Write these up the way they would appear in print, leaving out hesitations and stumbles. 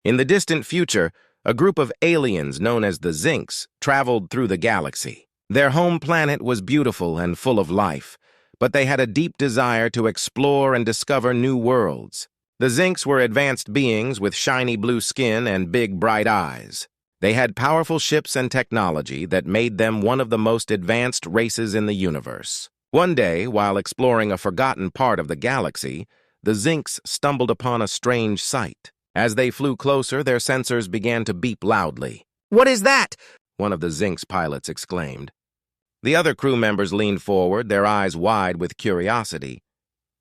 In the distant future, a group of aliens known as the Zincs traveled through the galaxy. Their home planet was beautiful and full of life, but they had a deep desire to explore and discover new worlds. The Zincs were advanced beings with shiny blue skin and big, bright eyes. They had powerful ships and technology that made them one of the most advanced races in the universe. One day, while exploring a forgotten part of the galaxy, the Zincs stumbled upon a strange sight. As they flew closer, their sensors began to beep loudly. "What is that?" one of the Zincs pilots exclaimed. The other crew members leaned forward, their eyes wide with curiosity.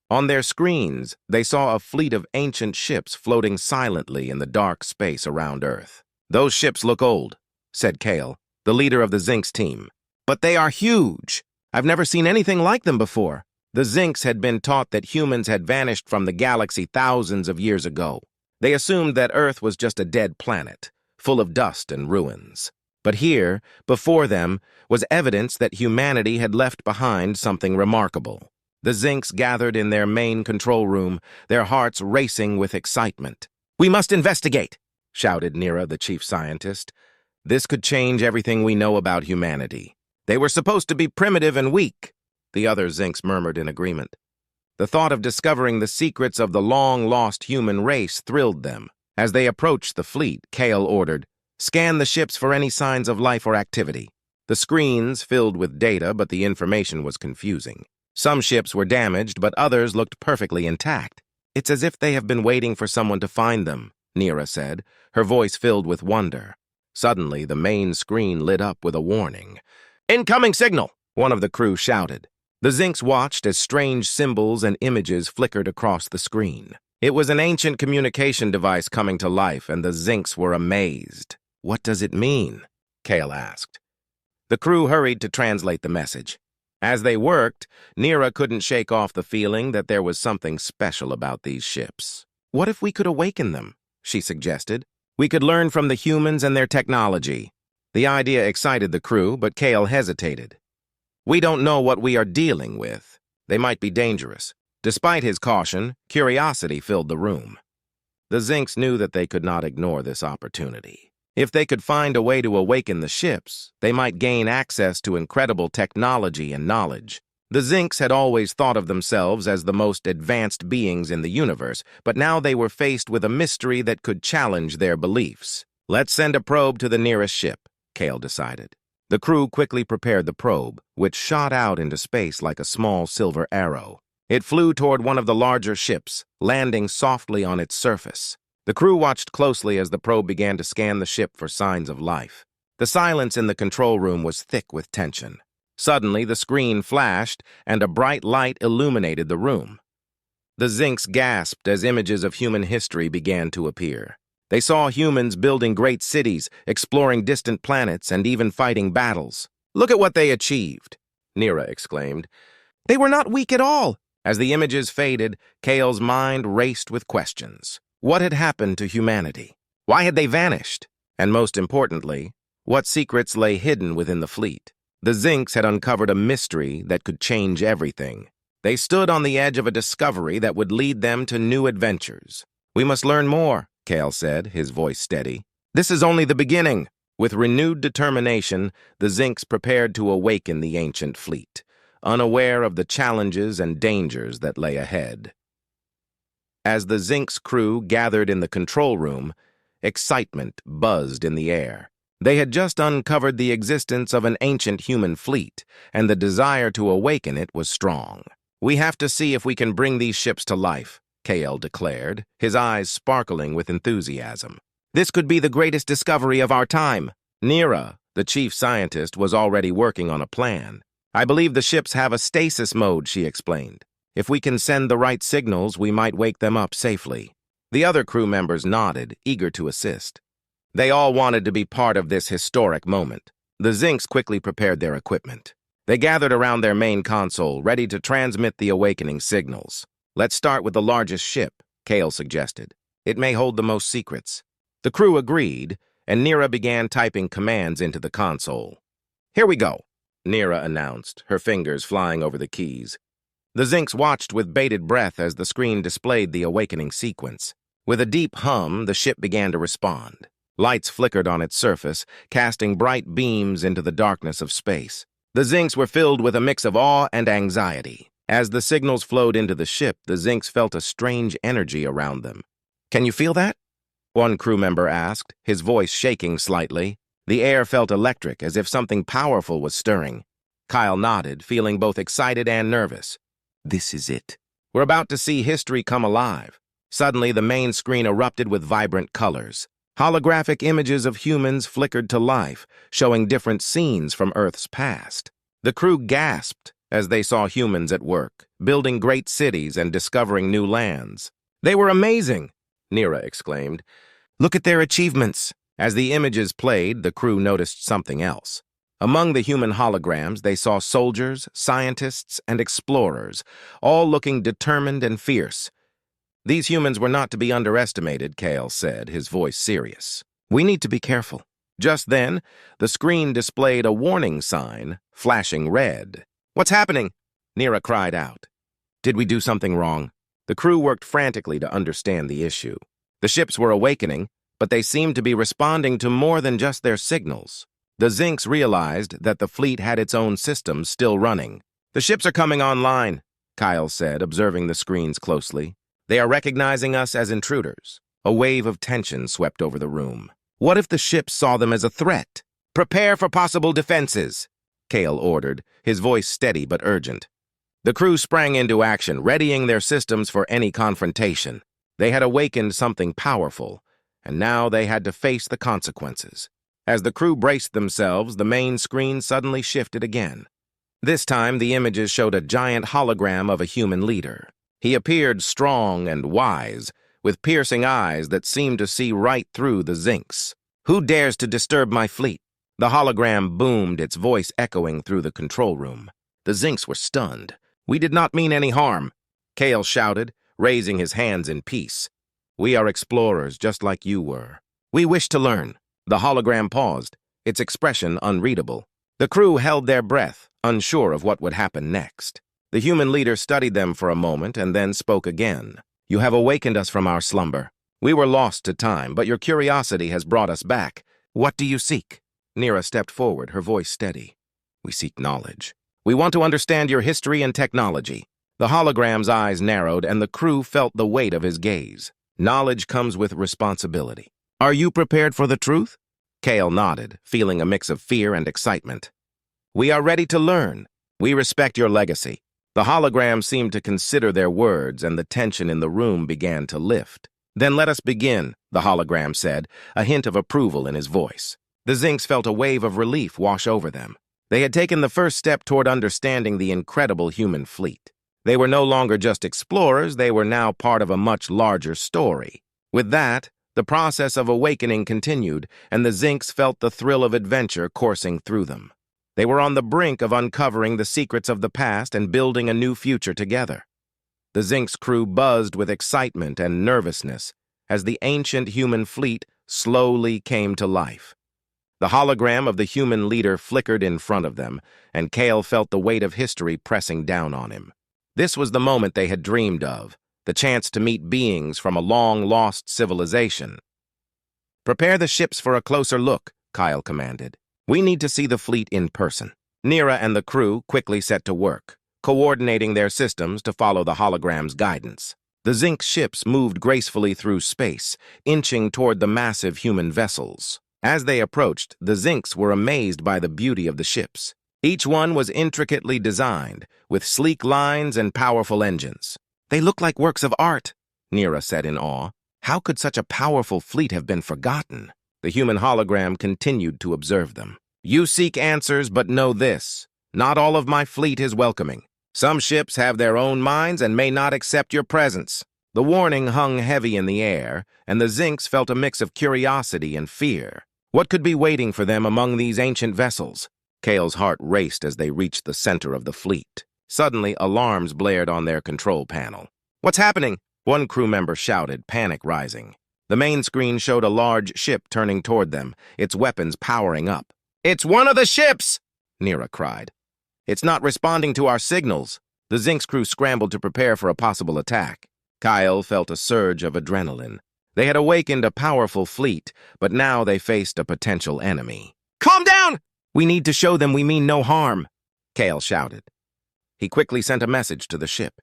On their screens, they saw a fleet of ancient ships floating silently in the dark space around Earth. "Those ships look old," said Kale, the leader of the Zincs team. "But they are huge. I've never seen anything like them before." The Zincs had been taught that humans had vanished from the galaxy thousands of years ago. They assumed that Earth was just a dead planet, full of dust and ruins. But here, before them, was evidence that humanity had left behind something remarkable. The Zincs gathered in their main control room, their hearts racing with excitement. "We must investigate," shouted Nira, the chief scientist. "This could change everything we know about humanity." "They were supposed to be primitive and weak," the other Zincs murmured in agreement. The thought of discovering the secrets of the long-lost human race thrilled them. As they approached the fleet, Kale ordered, "Scan the ships for any signs of life or activity." The screens filled with data, but the information was confusing. Some ships were damaged, but others looked perfectly intact. "It's as if they have been waiting for someone to find them," Nira said, her voice filled with wonder. Suddenly, the main screen lit up with a warning. "Incoming signal!" one of the crew shouted. The Zincs watched as strange symbols and images flickered across the screen. It was an ancient communication device coming to life, and the Zincs were amazed. "What does it mean?" Kale asked. The crew hurried to translate the message. As they worked, Nira couldn't shake off the feeling that there was something special about these ships. "What if we could awaken them?" she suggested. "We could learn from the humans and their technology." The idea excited the crew, but Kale hesitated. "We don't know what we are dealing with. They might be dangerous." Despite his caution, curiosity filled the room. The Zincs knew that they could not ignore this opportunity. If they could find a way to awaken the ships, they might gain access to incredible technology and knowledge. The Zincs had always thought of themselves as the most advanced beings in the universe, but now they were faced with a mystery that could challenge their beliefs. "Let's send a probe to the nearest ship," Kale decided. The crew quickly prepared the probe, which shot out into space like a small silver arrow. It flew toward one of the larger ships, landing softly on its surface. The crew watched closely as the probe began to scan the ship for signs of life. The silence in the control room was thick with tension. Suddenly, the screen flashed, and a bright light illuminated the room. The Zincs gasped as images of human history began to appear. They saw humans building great cities, exploring distant planets, and even fighting battles. "Look at what they achieved," Nira exclaimed. "They were not weak at all." As the images faded, Kale's mind raced with questions. What had happened to humanity? Why had they vanished? And most importantly, what secrets lay hidden within the fleet? The Zincs had uncovered a mystery that could change everything. They stood on the edge of a discovery that would lead them to new adventures. "We must learn more," Kale said, his voice steady. "This is only the beginning." With renewed determination, the Zincs prepared to awaken the ancient fleet, unaware of the challenges and dangers that lay ahead. As the Zincs crew gathered in the control room, excitement buzzed in the air. They had just uncovered the existence of an ancient human fleet, and the desire to awaken it was strong. "We have to see if we can bring these ships to life," Kale declared, his eyes sparkling with enthusiasm. "This could be the greatest discovery of our time." Nira, the chief scientist, was already working on a plan. "I believe the ships have a stasis mode," she explained. "If we can send the right signals, we might wake them up safely." The other crew members nodded, eager to assist. They all wanted to be part of this historic moment. The Zincs quickly prepared their equipment. They gathered around their main console, ready to transmit the awakening signals. "Let's start with the largest ship," Kale suggested. "It may hold the most secrets." The crew agreed, and Nira began typing commands into the console. "Here we go," Nira announced, her fingers flying over the keys. The Zincs watched with bated breath as the screen displayed the awakening sequence. With a deep hum, the ship began to respond. Lights flickered on its surface, casting bright beams into the darkness of space. The Zincs were filled with a mix of awe and anxiety. As the signals flowed into the ship, the Zincs felt a strange energy around them. "Can you feel that?" one crew member asked, his voice shaking slightly. The air felt electric, as if something powerful was stirring. Kyle nodded, feeling both excited and nervous. "This is it. We're about to see history come alive." Suddenly, the main screen erupted with vibrant colors. Holographic images of humans flickered to life, showing different scenes from Earth's past. The crew gasped as they saw humans at work, building great cities and discovering new lands. "They were amazing!" Nira exclaimed. "Look at their achievements." As the images played, the crew noticed something else. Among the human holograms, they saw soldiers, scientists, and explorers, all looking determined and fierce. "These humans were not to be underestimated," Kale said, his voice serious. "We need to be careful." Just then, the screen displayed a warning sign, flashing red. "What's happening?" Nira cried out. "Did we do something wrong?" The crew worked frantically to understand the issue. The ships were awakening, but they seemed to be responding to more than just their signals. The Zincs realized that the fleet had its own systems still running. "The ships are coming online," Kyle said, observing the screens closely. "They are recognizing us as intruders." A wave of tension swept over the room. What if the ships saw them as a threat? "Prepare for possible defenses," Kale ordered, his voice steady but urgent. The crew sprang into action, readying their systems for any confrontation. They had awakened something powerful, and now they had to face the consequences. As the crew braced themselves, the main screen suddenly shifted again. This time, the images showed a giant hologram of a human leader. He appeared strong and wise, with piercing eyes that seemed to see right through the Zincs. "Who dares to disturb my fleet?" The hologram boomed, its voice echoing through the control room. The Zincs were stunned. "We did not mean any harm," Kale shouted, raising his hands in peace. "We are explorers, just like you were. We wish to learn." The hologram paused, its expression unreadable. The crew held their breath, unsure of what would happen next. The human leader studied them for a moment and then spoke again. "You have awakened us from our slumber. We were lost to time, but your curiosity has brought us back. What do you seek?" Nira stepped forward, her voice steady. "We seek knowledge. We want to understand your history and technology." The hologram's eyes narrowed, and the crew felt the weight of his gaze. "Knowledge comes with responsibility. Are you prepared for the truth?" Kale nodded, feeling a mix of fear and excitement. "We are ready to learn. We respect your legacy." The hologram seemed to consider their words, and the tension in the room began to lift. "Then let us begin," the hologram said, a hint of approval in his voice. The Zincs felt a wave of relief wash over them. They had taken the first step toward understanding the incredible human fleet. They were no longer just explorers, they were now part of a much larger story. With that, the process of awakening continued, and the Zincs felt the thrill of adventure coursing through them. They were on the brink of uncovering the secrets of the past and building a new future together. The Zincs crew buzzed with excitement and nervousness as the ancient human fleet slowly came to life. The hologram of the human leader flickered in front of them, and Kale felt the weight of history pressing down on him. This was the moment they had dreamed of, the chance to meet beings from a long-lost civilization. "Prepare the ships for a closer look," Kyle commanded. "We need to see the fleet in person." Nira and the crew quickly set to work, coordinating their systems to follow the hologram's guidance. The Zinc ships moved gracefully through space, inching toward the massive human vessels. As they approached, the Zincs were amazed by the beauty of the ships. Each one was intricately designed, with sleek lines and powerful engines. "They look like works of art," Nira said in awe. "How could such a powerful fleet have been forgotten?" The human hologram continued to observe them. "You seek answers, but know this. Not all of my fleet is welcoming. Some ships have their own minds and may not accept your presence." The warning hung heavy in the air, and the Zincs felt a mix of curiosity and fear. What could be waiting for them among these ancient vessels? Kale's heart raced as they reached the center of the fleet. Suddenly, alarms blared on their control panel. "What's happening?" one crew member shouted, panic rising. The main screen showed a large ship turning toward them, its weapons powering up. "It's one of the ships!" Nira cried. "It's not responding to our signals." The Zincs crew scrambled to prepare for a possible attack. Kyle felt a surge of adrenaline. They had awakened a powerful fleet, but now they faced a potential enemy. "Calm down! We need to show them we mean no harm," Kale shouted. He quickly sent a message to the ship.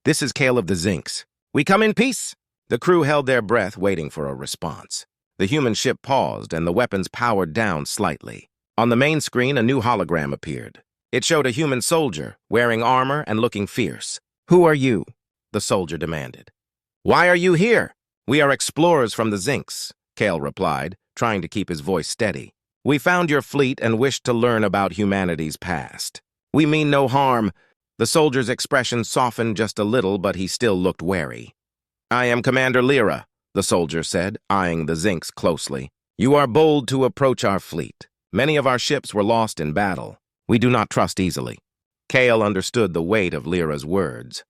"This is Kale of the Zincs. We come in peace." The crew held their breath, waiting for a response. The human ship paused, and the weapons powered down slightly. On the main screen, a new hologram appeared. It showed a human soldier, wearing armor and looking fierce. "Who are you?" the soldier demanded. "Why are you here?" "We are explorers from the Zincs," Kale replied, trying to keep his voice steady. "We found your fleet and wished to learn about humanity's past." "We mean no harm." The soldier's expression softened just a little, but he still looked wary. "I am Commander Lyra," the soldier said, eyeing the Zincs closely. "You are bold to approach our fleet. Many of our ships were lost in battle. We do not trust easily." Kale understood the weight of Lyra's words.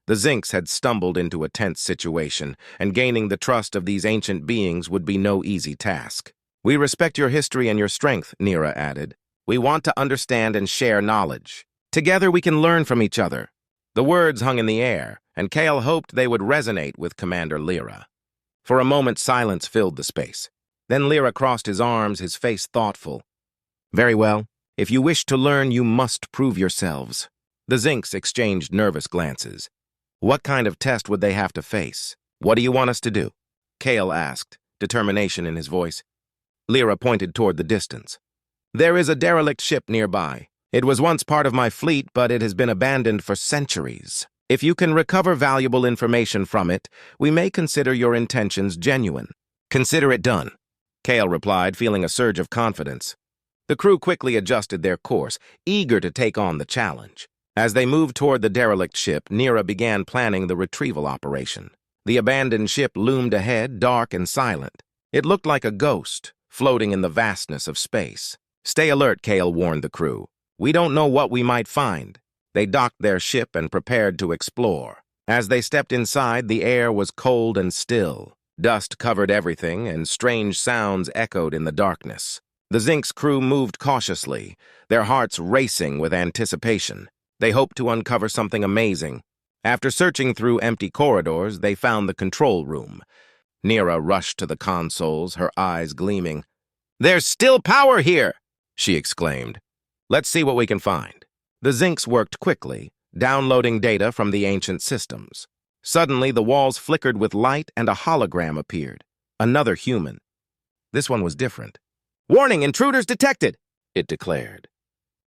The Zincs had stumbled into a tense situation, and gaining the trust of these ancient beings would be no easy task. "We respect your history and your strength," Lyra added. "We want to understand and share knowledge. Together we can learn from each other." The words hung in the air, and Kale hoped they would resonate with Commander Lyra. For a moment, silence filled the space. Then Lyra crossed his arms, his face thoughtful. "Very well. If you wish to learn, you must prove yourselves." The Zincs exchanged nervous glances. What kind of test would they have to face? "What do you want us to do?" Kale asked, determination in his voice. Lyra pointed toward the distance. "There is a derelict ship nearby. It was once part of my fleet, but it has been abandoned for centuries. If you can recover valuable information from it, we may consider your intentions genuine." "Consider it done," Kale replied, feeling a surge of confidence. The crew quickly adjusted their course, eager to take on the challenge. As they moved toward the derelict ship, Lyra began planning the retrieval operation. The abandoned ship loomed ahead, dark and silent. It looked like a ghost, floating in the vastness of space. "Stay alert," Kale warned the crew. "We don't know what we might find." They docked their ship and prepared to explore. As they stepped inside, the air was cold and still. Dust covered everything, and strange sounds echoed in the darkness. The Zincs crew moved cautiously, their hearts racing with anticipation. They hoped to uncover something amazing. After searching through empty corridors, they found the control room. Lyra rushed to the consoles, her eyes gleaming. "There's still power here!" she exclaimed. "Let's see what we can find." The Zincs worked quickly, downloading data from the ancient systems. Suddenly, the walls flickered with light and a hologram appeared. Another human. This one was different. "Warning, intruders detected!" it declared.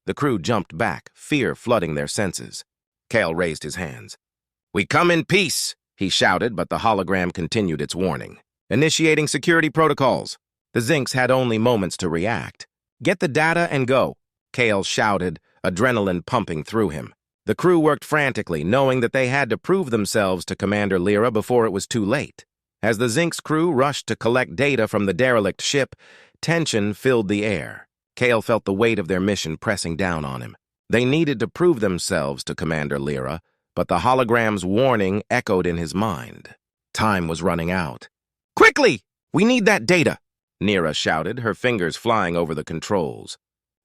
The crew jumped back, fear flooding their senses. Kale raised his hands. "We come in peace," he shouted, but the hologram continued its warning. "Initiating security protocols." The Zincs had only moments to react. "Get the data and go," Kale shouted, adrenaline pumping through him. The crew worked frantically, knowing that they had to prove themselves to Commander Lyra before it was too late. As the Zincs crew rushed to collect data from the derelict ship, tension filled the air. Kale felt the weight of their mission pressing down on him. They needed to prove themselves to Commander Lyra, but the hologram's warning echoed in his mind. Time was running out. "Quickly! We need that data!" Lyra shouted, her fingers flying over the controls.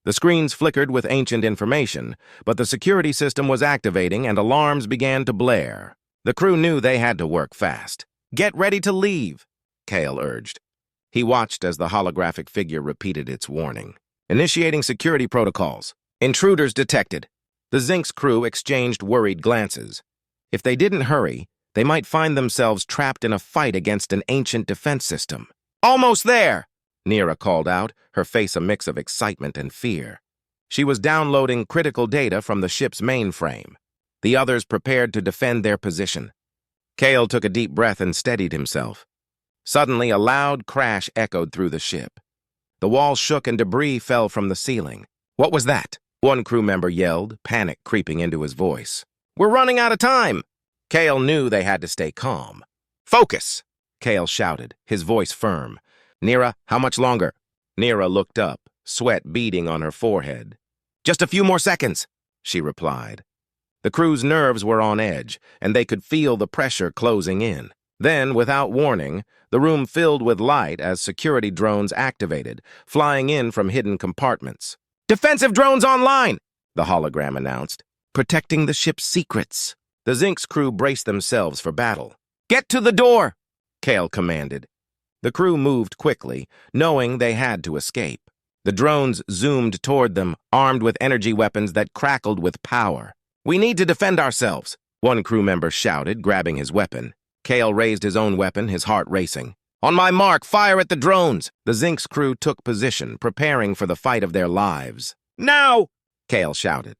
The screens flickered with ancient information, but the security system was activating and alarms began to blare. The crew knew they had to work fast. "Get ready to leave," Kale urged. He watched as the holographic figure repeated its warning. "Initiating security protocols. Intruders detected." The Zincs crew exchanged worried glances. If they didn't hurry, they might find themselves trapped in a fight against an ancient defense system. "Almost there!" Lyra called out, her face a mix of excitement and fear. She was downloading critical data from the ship's mainframe. The others prepared to defend their position. Kale took a deep breath and steadied himself. Suddenly, a loud crash echoed through the ship. The walls shook and debris fell from the ceiling. "What was that?" one crew member yelled, panic creeping into his voice. "We're running out of time!" Kale knew they had to stay calm. "Focus!" Kale shouted, his voice firm. "Lyra, how much longer?" Lyra looked up, sweat beading on her forehead. "Just a few more seconds," she replied. The crew's nerves were on edge, and they could feel the pressure closing in. Then, without warning, the room filled with light as security drones activated, flying in from hidden compartments. "Defensive drones online!" the hologram announced, protecting the ship's secrets. The Zincs crew braced themselves for battle. "Get to the door!" Kale commanded. The crew moved quickly, knowing they had to escape. The drones zoomed toward them, armed with energy weapons that crackled with power. "We need to defend ourselves," one crew member shouted, grabbing his weapon. Kale raised his own weapon, his heart racing. "On my mark, fire at the drones!" The Zinx crew took position, preparing for the fight of their lives. "Now!" Kale shouted.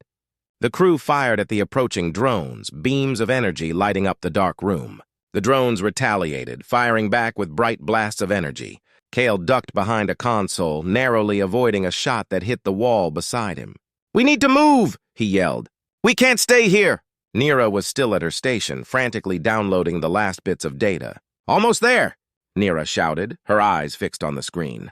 The crew fired at the approaching drones, beams of energy lighting up the dark room. The drones retaliated, firing back with bright blasts of energy. Kale ducked behind a console, narrowly avoiding a shot that hit the wall beside him. "We need to move!" he yelled. "We can't stay here!" Nira was still at her station, frantically downloading the last bits of data. "Almost there!" Nira shouted, her eyes fixed on the screen.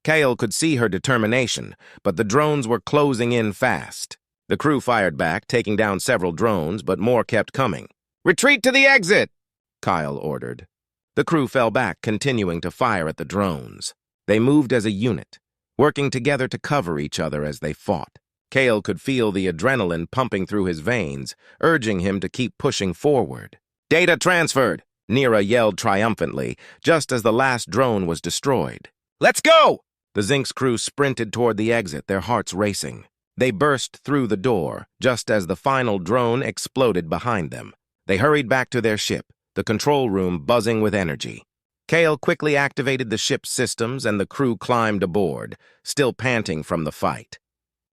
Kale could see her determination, but the drones were closing in fast. The crew fired back, taking down several drones, but more kept coming. "Retreat to the exit!" Kyle ordered. The crew fell back, continuing to fire at the drones. They moved as a unit, working together to cover each other as they fought. Kale could feel the adrenaline pumping through his veins, urging him to keep pushing forward. "Data transferred!" Nira yelled triumphantly, just as the last drone was destroyed. "Let's go!" The Zinx crew sprinted toward the exit, their hearts racing. They burst through the door, just as the final drone exploded behind them. They hurried back to their ship, the control room buzzing with energy. Kale quickly activated the ship's systems and the crew climbed aboard, still panting from the fight.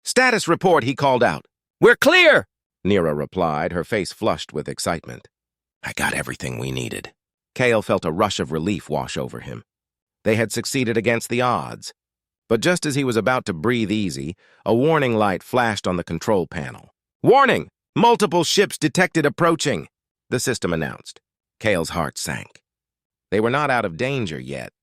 "Status report," he called out. "We're clear!" Nira replied, her face flushed with excitement. "I got everything we needed." Kale felt a rush of relief wash over him. They had succeeded against the odds. But just as he was about to breathe easy, a warning light flashed on the control panel. "Warning! Multiple ships detected approaching," the system announced. Kale's heart sank. They were not out of danger yet.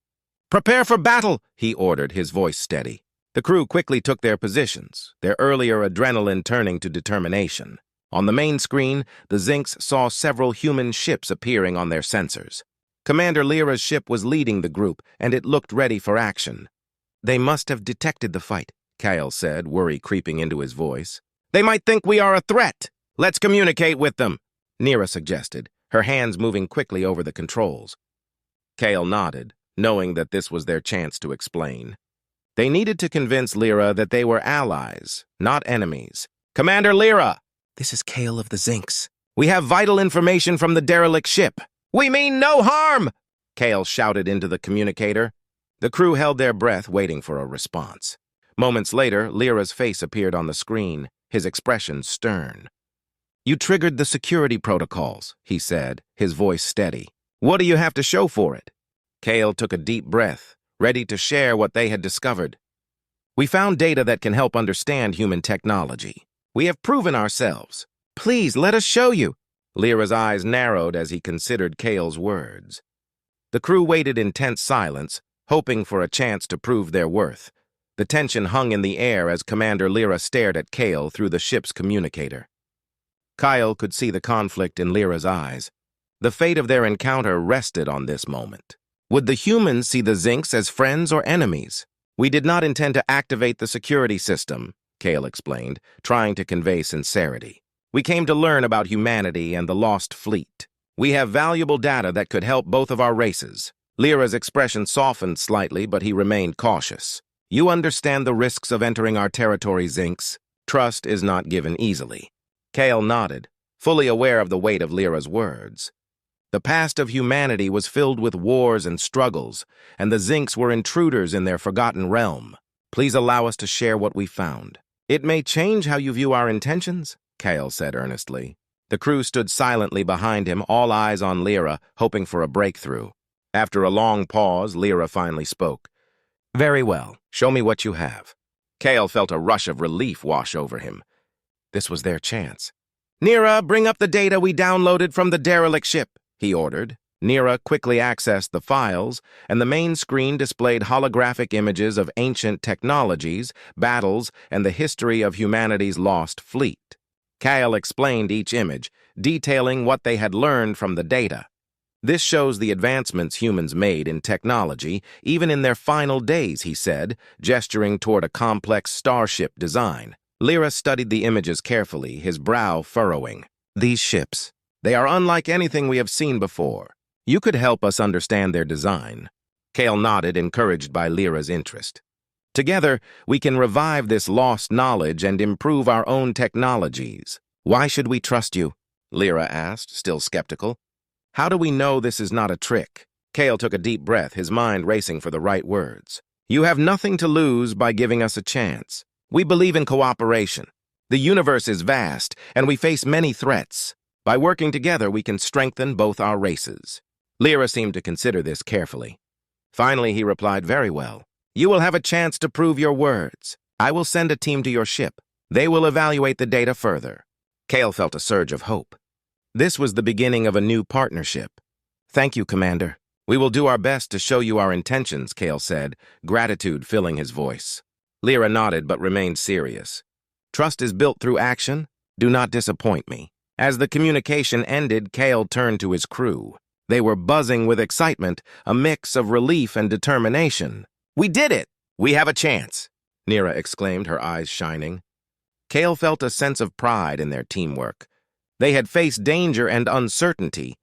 "Prepare for battle," he ordered, his voice steady. The crew quickly took their positions, their earlier adrenaline turning to determination. On the main screen, the Zinx saw several human ships appearing on their sensors. Commander Lyra's ship was leading the group, and it looked ready for action. "They must have detected the fight," Kyle said, worry creeping into his voice. "They might think we are a threat. Let's communicate with them," Nira suggested, her hands moving quickly over the controls. Kale nodded, knowing that this was their chance to explain. They needed to convince Lyra that they were allies, not enemies. "Commander Lyra!" "This is Kale of the Zinx. We have vital information from the derelict ship." "We mean no harm!" Kale shouted into the communicator. The crew held their breath, waiting for a response. Moments later, Lyra's face appeared on the screen, his expression stern. "You triggered the security protocols," he said, his voice steady. "What do you have to show for it?" Kale took a deep breath, ready to share what they had discovered. "We found data that can help understand human technology. We have proven ourselves. Please, let us show you." Lyra's eyes narrowed as he considered Kale's words. The crew waited in tense silence, hoping for a chance to prove their worth. The tension hung in the air as Commander Lyra stared at Kale through the ship's communicator. Kyle could see the conflict in Lyra's eyes. The fate of their encounter rested on this moment. Would the humans see the Zinx as friends or enemies? "We did not intend to activate the security system," Kale explained, trying to convey sincerity. "We came to learn about humanity and the lost fleet. We have valuable data that could help both of our races." Lyra's expression softened slightly, but he remained cautious. "You understand the risks of entering our territory, Zinx. Trust is not given easily." Kale nodded, fully aware of the weight of Lyra's words. The past of humanity was filled with wars and struggles, and the Zinx were intruders in their forgotten realm. "Please allow us to share what we found. It may change how you view our intentions," Kale said earnestly. The crew stood silently behind him, all eyes on Lyra, hoping for a breakthrough. After a long pause, Lyra finally spoke. "Very well. Show me what you have." Kale felt a rush of relief wash over him. This was their chance. "Nira, bring up the data we downloaded from the derelict ship," he ordered. Nira quickly accessed the files, and the main screen displayed holographic images of ancient technologies, battles, and the history of humanity's lost fleet. Kyle explained each image, detailing what they had learned from the data. "This shows the advancements humans made in technology, even in their final days," he said, gesturing toward a complex starship design. Lyra studied the images carefully, his brow furrowing. "These ships, they are unlike anything we have seen before. You could help us understand their design. Kale nodded, encouraged by Lyra's interest. Together, we can revive this lost knowledge and improve our own technologies. Why should we trust you? Lyra asked, still skeptical. How do we know this is not a trick? Kale took a deep breath, his mind racing for the right words. You have nothing to lose by giving us a chance. We believe in cooperation. The universe is vast, and we face many threats. By working together, we can strengthen both our races. Lyra seemed to consider this carefully. Finally, he replied, very well. You will have a chance to prove your words. I will send a team to your ship. They will evaluate the data further. Kale felt a surge of hope. This was the beginning of a new partnership. Thank you, Commander. We will do our best to show you our intentions, Kale said, gratitude filling his voice. Lyra nodded but remained serious. Trust is built through action. Do not disappoint me. As the communication ended, Kale turned to his crew. They were buzzing with excitement, a mix of relief and determination. We did it! We have a chance! Nira exclaimed, her eyes shining. Kale felt a sense of pride in their teamwork. They had faced danger and uncertainty,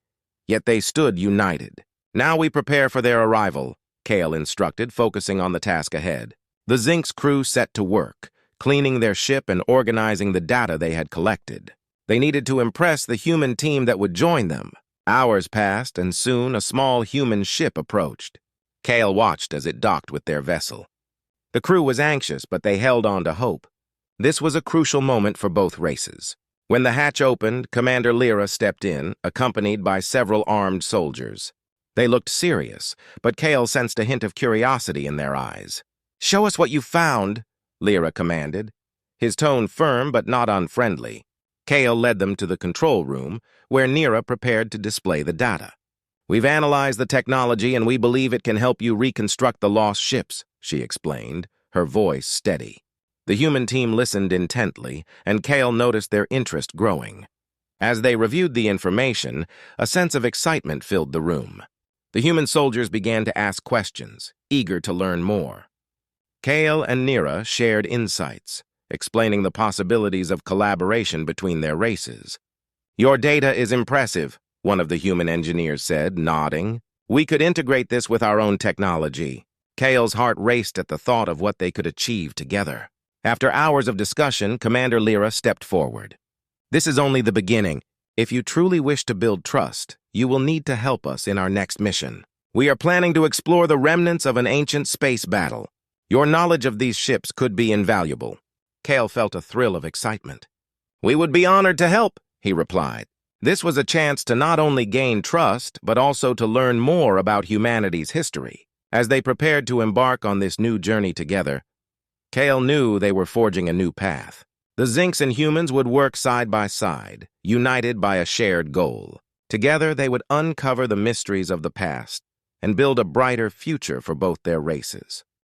yet they stood united. Now we prepare for their arrival, Kale instructed, focusing on the task ahead. The Zinx crew set to work, cleaning their ship and organizing the data they had collected. They needed to impress the human team that would join them. Hours passed, and soon a small human ship approached. Kale watched as it docked with their vessel. The crew was anxious, but they held on to hope. This was a crucial moment for both races. When the hatch opened, Commander Lyra stepped in, accompanied by several armed soldiers. They looked serious, but Kale sensed a hint of curiosity in their eyes. Show us what you found, Lyra commanded, his tone firm but not unfriendly. Kale led them to the control room, where Nira prepared to display the data. We've analyzed the technology and we believe it can help you reconstruct the lost ships, she explained, her voice steady. The human team listened intently, and Kale noticed their interest growing. As they reviewed the information, a sense of excitement filled the room. The human soldiers began to ask questions, eager to learn more. Kale and Nira shared insights, explaining the possibilities of collaboration between their races. Your data is impressive, one of the human engineers said, nodding. We could integrate this with our own technology. Kale's heart raced at the thought of what they could achieve together. After hours of discussion, Commander Lyra stepped forward. This is only the beginning. If you truly wish to build trust, you will need to help us in our next mission. We are planning to explore the remnants of an ancient space battle. Your knowledge of these ships could be invaluable. Kale felt a thrill of excitement. We would be honored to help, he replied. This was a chance to not only gain trust, but also to learn more about humanity's history. As they prepared to embark on this new journey together, Kale knew they were forging a new path. The Zinx and humans would work side by side, united by a shared goal. Together, they would uncover the mysteries of the past and build a brighter future for both their races.